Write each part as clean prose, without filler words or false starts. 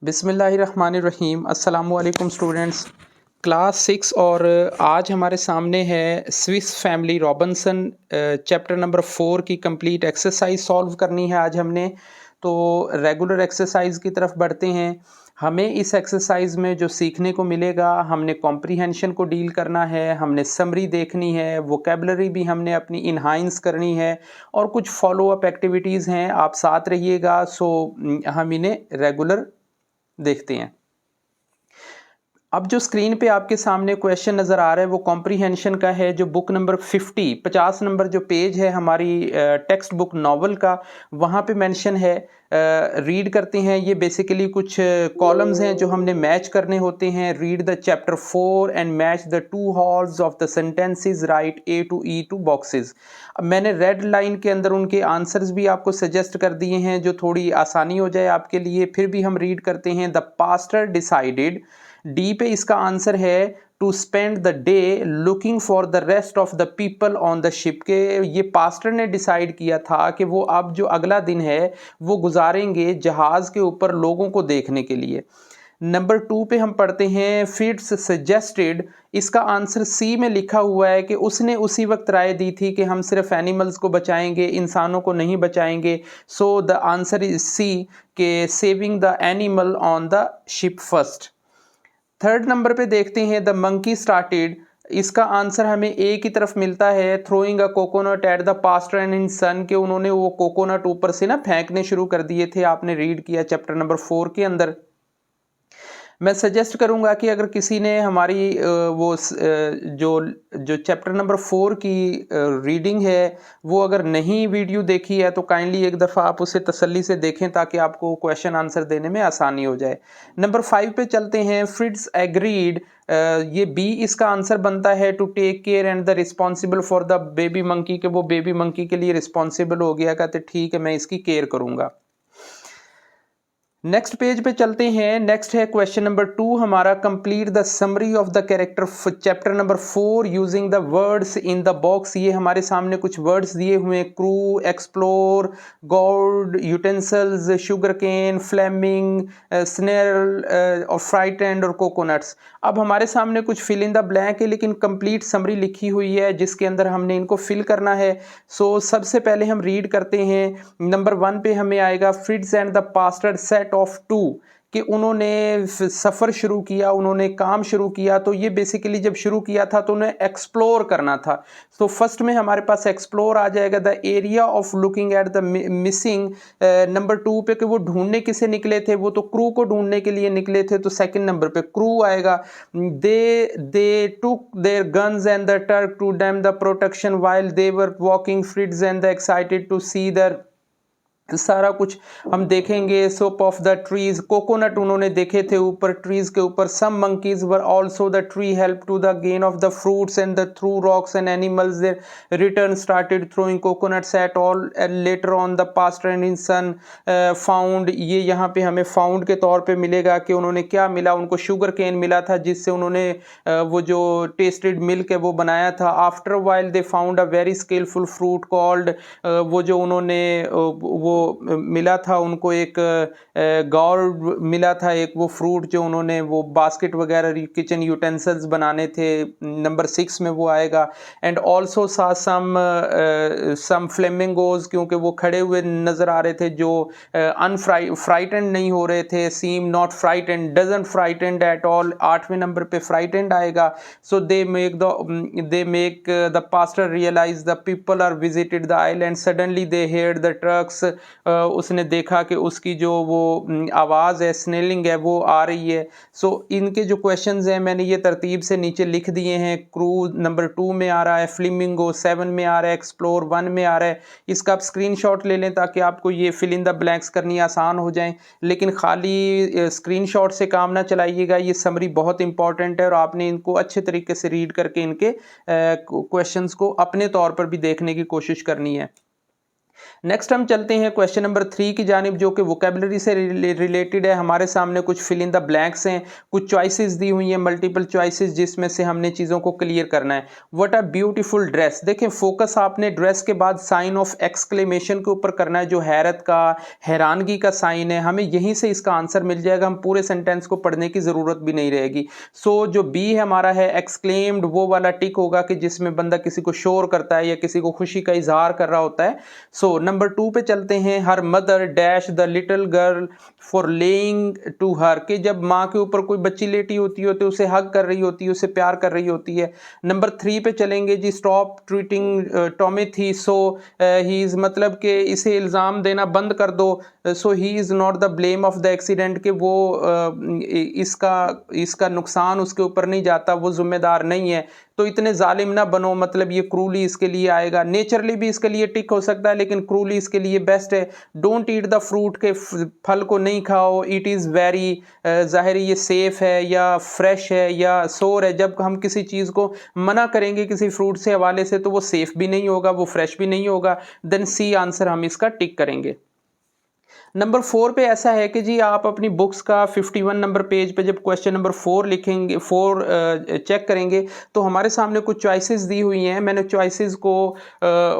बिस्मिल्लाहिर्रहमानिर्रहीम। अस्सलामुअलैकुम students. Class 6 और आज हमारे सामने है Swiss family Robinson chapter number 4 की कंप्लीट एक्सरसाइज सॉल्व करनी है आज हमने। तो रेगुलर एक्सरसाइज की तरफ बढ़ते हैं। हमें इस एक्सरसाइज में जो सीखने को मिलेगा, हमने कॉम्प्रीहेंशन को डील करना है, हमने समरी देखनी है, वोकेबलरी भी हमने अपनी इन्हांस करनी है और कुछ फॉलो अप एक्टिविटीज़ हैं। आप साथ रहिएगा। हम इन्हें रेगुलर देखते हैं। अब जो स्क्रीन पे आपके सामने क्वेश्चन नज़र आ रहा है वो कॉम्प्रीहेंशन का है, जो बुक नंबर 50 नंबर जो पेज है हमारी टेक्स्ट बुक नॉवल का, वहाँ पे मेंशन है। रीड करते हैं। ये बेसिकली कुछ कॉलम्स हैं जो हमने मैच करने होते हैं। Read the chapter 4 and match the two halls of the sentences, write A to E to boxes. अब मैंने रेड लाइन के अंदर उनके आंसर्स भी आपको सजेस्ट कर दिए हैं जो थोड़ी आसानी हो जाए आपके लिए। फिर भी हम रीड करते हैं। द पास्टर डिसाइडेड, डी पे इसका आंसर है to spend the day looking for the rest of the people on the ship. के ये पास्टर ने डिसाइड किया था कि वो अब जो अगला दिन है वो गुजारेंगे जहाज के ऊपर लोगों को देखने के लिए। नंबर 2 पे हम पढ़ते हैं फिट्स सजेस्टेड, इसका आंसर सी में लिखा हुआ है कि उसने उसी वक्त राय दी थी कि हम सिर्फ एनिमल्स को बचाएंगे, इंसानों को नहीं बचाएंगे। So the answer is C के saving the animal on the ship first. Third number पे देखते हैं द मंकी स्टार्टेड, इसका आंसर हमें ए की तरफ मिलता है throwing a coconut at the pastor and in sun, के उन्होंने वो कोकोनट ऊपर से ना फेंकने शुरू कर दिए थे। आपने रीड किया चैप्टर नंबर 4 के अंदर। मैं सजेस्ट करूंगा कि अगर किसी ने हमारी जो जो चैप्टर नंबर 4 की रीडिंग है वो अगर नहीं वीडियो देखी है तो काइंडली एक दफ़ा आप उसे तसल्ली से देखें ताकि आपको क्वेश्चन आंसर देने में आसानी हो जाए। नंबर 5 पे चलते हैं। फ्रिट्स एग्रीड, ये बी इसका आंसर बनता है to take care and the responsible for the baby monkey, के वो बेबी मंकी के लिए रिस्पॉन्सिबल हो गया। कहते ठीक है मैं इसकी केयर करूंगा। नेक्स्ट पेज पे चलते हैं। नेक्स्ट है क्वेश्चन नंबर 2 हमारा, complete the summary of the character chapter number 4 using the words in the box. ये हमारे सामने कुछ वर्ड्स दिए हुए हैं, crew, explore, god, utensils, sugar cane, flaming, snail और फ्राइटेंड और कोकोनट्स। अब हमारे सामने कुछ फिल इन द ब्लैंक है लेकिन कंप्लीट समरी लिखी हुई है जिसके अंदर हमने इनको फिल करना है। सबसे पहले हम रीड करते हैं। नंबर 1 पे हमें आएगा Fritz and the pastor set off to, कि उन्होंने सफ़र शुरू किया, उन्होंने काम शुरू किया। तो ये बेसिकली जब शुरू किया था तो उन्हें एक्सप्लोर करना था। तो फर्स्ट में हमारे पास एक्सप्लोर आ जाएगा, the area of looking at the missing. Number 2 पे कि वो ढूंढने किसे निकले थे, वो तो क्रू को ढूंढने के लिए निकले थे, तो सेकंड नंबर पे क्रू आएगा। They took their guns and the turk to dam the protection while they were walking fruits and the excited to see there, सारा कुछ हम देखेंगे। Soap of the trees, coconut उन्होंने देखे थे ऊपर ट्रीज के ऊपर। Some monkeys were also the tree help to the gain of the fruits and the threw rocks and animals their return started throwing coconuts at all later on the pastor and in son found. ये यहाँ पे हमें found के तौर पे मिलेगा कि उन्होंने क्या मिला, उनको शुगर केन मिला था जिससे उन्होंने वो जो टेस्टेड मिल्क है वो बनाया था। After while they found a very skillful fruit called, वो जो उन्होंने वो मिला था उनको एक गॉर्ड मिला था, एक वो फ्रूट जो उन्होंने वो बास्केट वगैरह किचन यूटेंसिल्स बनाने थे। नंबर 6 में वो आएगा। एंड ऑल्सो सा सम फ्लेमिंगोज, क्योंकि वो खड़े हुए नज़र आ रहे थे जो फ्राइटेंड नहीं हो रहे थे। Seem not frightened, doesn't frightened at all, 8वें नंबर पे फ्राइटेंड आएगा। So they make the pastor realize the people are visited the island, suddenly they heard the trucks, उसने देखा कि उसकी जो वो आवाज़ है, स्नेलिंग है, वो आ रही है। इनके जो क्वेश्चंस हैं मैंने ये तरतीब से नीचे लिख दिए हैं। क्रू नंबर 2 में आ रहा है, फ्लेमिंगो 7 में आ रहा है, एक्सप्लोर 1 में आ रहा है। इसका आप स्क्रीनशॉट ले लें ताकि आपको ये फिल इन द ब्लैंक्स करनी आसान हो जाए। लेकिन खाली स्क्रीनशॉट से काम ना चलाइएगा, ये समरी बहुत इंपॉर्टेंट है और आपने इनको अच्छे तरीके से रीड करके इनके क्वेश्चंस को अपने तौर पर भी देखने की कोशिश करनी है। नेक्स्ट हम चलते हैं क्वेश्चन नंबर 3 की जानिब, जो कि वोकेबलरी से रिलेटेड है। हमारे सामने कुछ फिल इन द ब्लैंक्स हैं, कुछ चॉइसेस दी हुई हैं, मल्टीपल चॉइसेस, जिसमें से हमने चीज़ों को क्लियर करना है। What a beautiful dress. देखें, फोकस आपने ड्रेस के बाद साइन ऑफ एक्सक्लेमेशन के ऊपर करना है, जो हैरत का, हैरानगी का साइन है। हमें यहीं से इसका आंसर मिल जाएगा, हम पूरे सेंटेंस को पढ़ने की ज़रूरत भी नहीं रहेगी। सो जो बी हमारा है एक्सक्लेम्ड, वो वाला टिक होगा कि जिसमें बंदा किसी को शोर करता है या किसी को खुशी का इजहार कर रहा होता है। सो नंबर 2 पे चलते हैं। Her mother dash the little girl for lying to her, कि जब माँ के ऊपर कोई बच्ची लेटी होती है तो उसे हग कर रही होती है, उसे प्यार कर रही होती है। नंबर 3 पे चलेंगे जी। Stop treating Timothy so he is, मतलब कि इसे इल्ज़ाम देना बंद कर दो। So he is not the blame of the accident, कि वो इसका नुकसान उसके ऊपर नहीं जाता, वो जिम्मेदार नहीं है। तो इतने जालिम ना बनो, मतलब ये क्रूली इसके लिए आएगा। नेचरली भी इसके लिए टिक हो सकता है, लेकिन क्रूली इसके लिए बेस्ट है। डोंट ईट द फ्रूट, के फल को नहीं खाओ। इट इज़ वेरी, ज़ाहिर ये सेफ है या फ्रेश है या सोर है। जब हम किसी चीज़ को मना करेंगे किसी फ्रूट से हवाले से, तो वो सेफ भी नहीं होगा, वो फ्रेश भी नहीं होगा। देन सी आंसर हम इसका टिक करेंगे। नंबर 4 पे ऐसा है कि जी आप अपनी बुक्स का 51 नंबर पेज पे जब क्वेश्चन नंबर 4 लिखेंगे, 4 चेक करेंगे, तो हमारे सामने कुछ चॉइसेस दी हुई हैं। मैंने चॉइसेस को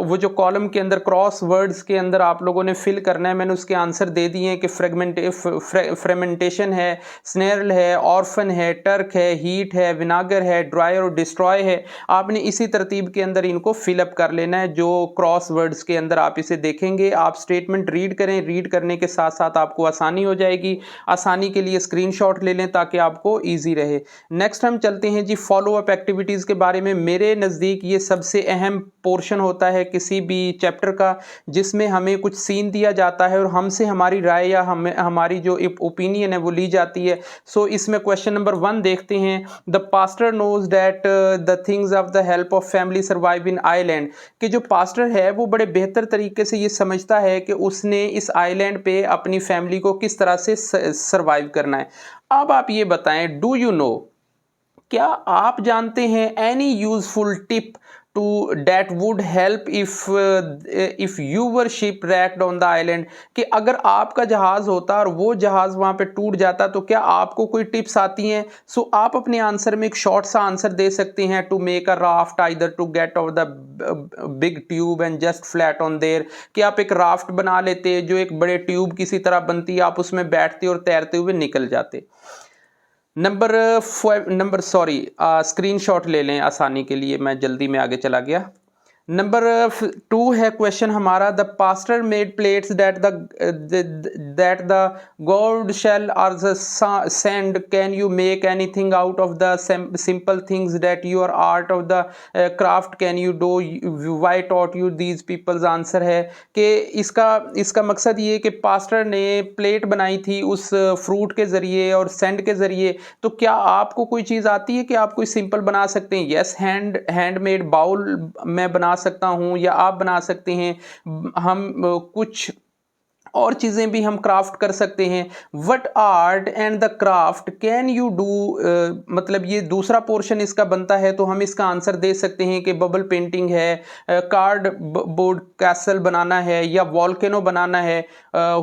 वो जो कॉलम के अंदर क्रॉस वर्ड्स के अंदर आप लोगों ने फिल करना है, मैंने उसके आंसर दे दिए हैं कि फ्रेगमेंटेशन है, स्नेरल है, ऑर्फन है, टर्क है, हीट है, विनागर है, ड्राई और डिस्ट्रॉय है। आपने इसी तरतीब के अंदर इनको फिलअप कर लेना है। जो क्रॉस वर्ड्स के अंदर आप इसे देखेंगे, आप स्टेटमेंट रीड करें, रीड करने के साथ साथ आपको आसानी हो जाएगी। आसानी के लिए स्क्रीनशॉट ले लें ताकि आपको इजी रहे। नेक्स्ट हम चलते हैं जी फॉलो अप एक्टिविटीज़ के बारे में। मेरे नज़दीक ये सबसे अहम पोर्शन होता है किसी भी चैप्टर का, जिसमें हमें कुछ सीन दिया जाता है और हमसे हमारी राय या हमारी जो ओपिनियन है वो ली जाती है। सो इसमें क्वेश्चन नंबर 1 देखते हैं। The pastor knows that the things of the help of family survive in island, कि जो पास्टर है वो बड़े बेहतर तरीके से ये समझता है कि उसने इस आइलैंड पे अपनी फैमिली को किस तरह से सर्वाइव करना है। अब आप ये बताएं, डू यू नो, क्या आप जानते हैं any useful tip to that would help if you were shipwrecked on the island, कि अगर आपका जहाज होता और वो जहाज वहां पे टूट जाता तो क्या आपको कोई टिप्स आती हैं? सो आप अपने आंसर में एक शॉर्ट सा आंसर दे सकते हैं। To make a raft, either to get over the big tube and just flat on there, कि आप एक राफ्ट बना लेते जो एक बड़े ट्यूब किसी तरह बनती, आप उसमें बैठते और तैरते हुए निकल जाते। नंबर सॉरी, स्क्रीनशॉट ले लें आसानी के लिए, मैं जल्दी में आगे चला गया। नंबर 2 है क्वेश्चन हमारा। The pastor made plates that the god shell are the sand, can you make anything out of the simple things that your art of the craft can you do, why taught you these peoples. Answer है कि इसका मकसद ये कि pastor ने plate बनाई थी उस फ्रूट के ज़रिए और सेंड के ज़रिए। तो क्या आपको कोई चीज़ आती है कि आप कोई सिंपल बना सकते हैं? यस, हैंडमेड बाउल मैं बना सकता हूं या आप बना सकते हैं। हम कुछ और चीज़ें भी हम क्राफ्ट कर सकते हैं। What art and the craft can you do, मतलब ये दूसरा पोर्शन इसका बनता है, तो हम इसका आंसर दे सकते हैं कि बबल पेंटिंग है, कार्ड बोर्ड कैसल बनाना है या वॉल्केनो बनाना है।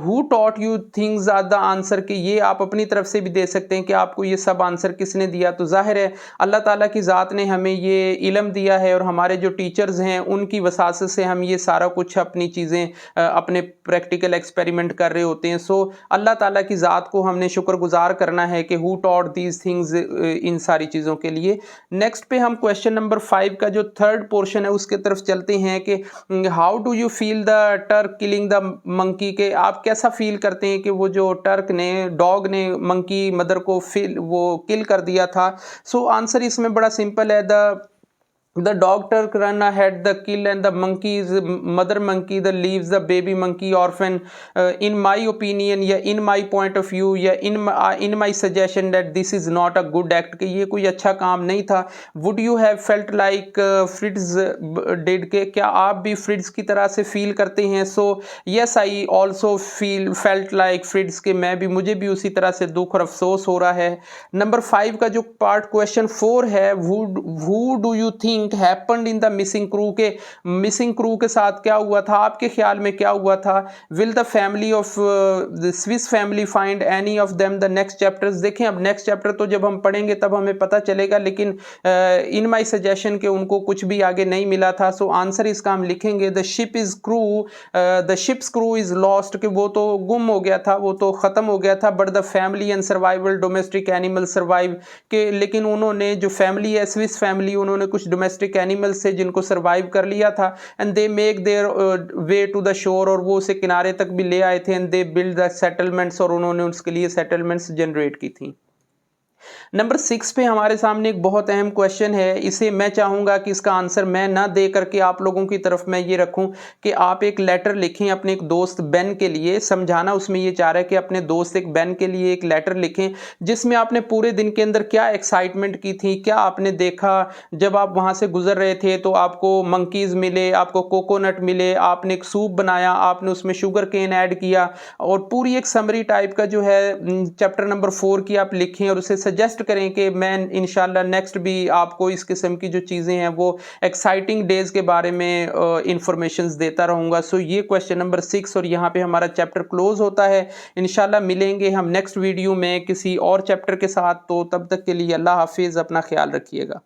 Who taught you things are the answer, के ये आप अपनी तरफ से भी दे सकते हैं कि आपको ये सब आंसर किसने दिया। तो जाहिर है अल्लाह ताला की ज़ात ने हमें ये इल्म दिया है और हमारे जो टीचर्स हैं उनकी वसासत से हम ये सारा कुछ अपनी चीज़ें अपने प्रैक्टिकल एक्सपेरिमेंट कर रहे होते हैं। सो अल्लाह ताला की ज़ात को हमने शुक्रगुजार करना है कि हु टॉट दीज थिंग्स, इन सारी चीज़ों के लिए। नेक्स्ट पे हम क्वेश्चन नंबर 5 का जो थर्ड पोर्शन है उसके तरफ चलते हैं कि how do you feel the Turk killing the monkey, के आप कैसा फील करते हैं कि वो जो टर्क ने, डॉग ने मंकी मदर को किल कर दिया था। सो आंसर इसमें बड़ा सिंपल है। The dog turk run ahead the kill and the monkey's mother monkey the leaves the baby monkey orphan. In my opinion या in my point of view या in my suggestion that this is not a good act, कि ये कोई अच्छा काम नहीं था। Would you have felt like Fritz did, के क्या आप भी फ्रिट्ज की तरह से फील करते हैं? So yes I also felt like Fritz, के मैं भी, मुझे भी उसी तरह से दुख और अफसोस हो रहा है। नंबर 5 का जो पार्ट क्वेश्चन 4 है, who do you think think happened in the missing crew, के मिसिंग क्रू के साथ क्या हुआ था, आपके ख्याल में क्या हुआ था। Will the family of the Swiss family find any of them the next chapters. देखें अब नेक्स्ट चैप्टर तो जब हम पढ़ेंगे तब हमें पता चलेगा, लेकिन इन माई सजेशन के उनको कुछ भी आगे नहीं मिला था। सो आंसर इसका हम लिखेंगे the ship is crew, the ships crew is lost, कि वो तो गुम हो गया था, वो तो खत्म हो गया था। But the family and survival domestic animal survive, के लेकिन उन्होंने जो फैमिली है स्विस फैमिली, उन्होंने कुछ डोमेस्टिक एनिमल्स से जिनको सर्वाइव कर लिया था। And they make their way to the shore, और वो उसे किनारे तक भी ले आए थे। And they build the settlements, और उन्होंने उसके लिए सेटलमेंट्स जनरेट की थी। नंबर 6 पे हमारे सामने एक बहुत अहम क्वेश्चन है। इसे मैं चाहूँगा कि इसका आंसर मैं ना दे करके आप लोगों की तरफ मैं ये रखूँ कि आप एक लेटर लिखें अपने एक दोस्त बेन के लिए। समझाना उसमें ये चाह रहा है कि अपने दोस्त एक बेन के लिए एक लेटर लिखें, जिसमें आपने पूरे दिन के अंदर क्या एक्साइटमेंट की थी, क्या आपने देखा जब आप वहाँ से गुजर रहे थे। तो आपको मंकीज़ मिले, आपको कोकोनट मिले, आपने एक सूप बनाया, आपने उसमें शुगर केन ऐड किया, और पूरी एक समरी टाइप का जो है चैप्टर नंबर 4 की आप लिखें, और उसे सजेस्ट करें कि मैं इंशाल्लाह नेक्स्ट भी आपको इस किस्म की जो चीज़ें हैं वो एक्साइटिंग डेज के बारे में इंफॉर्मेशंस देता रहूँगा। सो ये क्वेश्चन नंबर 6, और यहाँ पे हमारा चैप्टर क्लोज होता है। इंशाल्लाह मिलेंगे हम नेक्स्ट वीडियो में किसी और चैप्टर के साथ। तो तब तक के लिए अल्लाह हाफिज़, अपना ख्याल रखिएगा।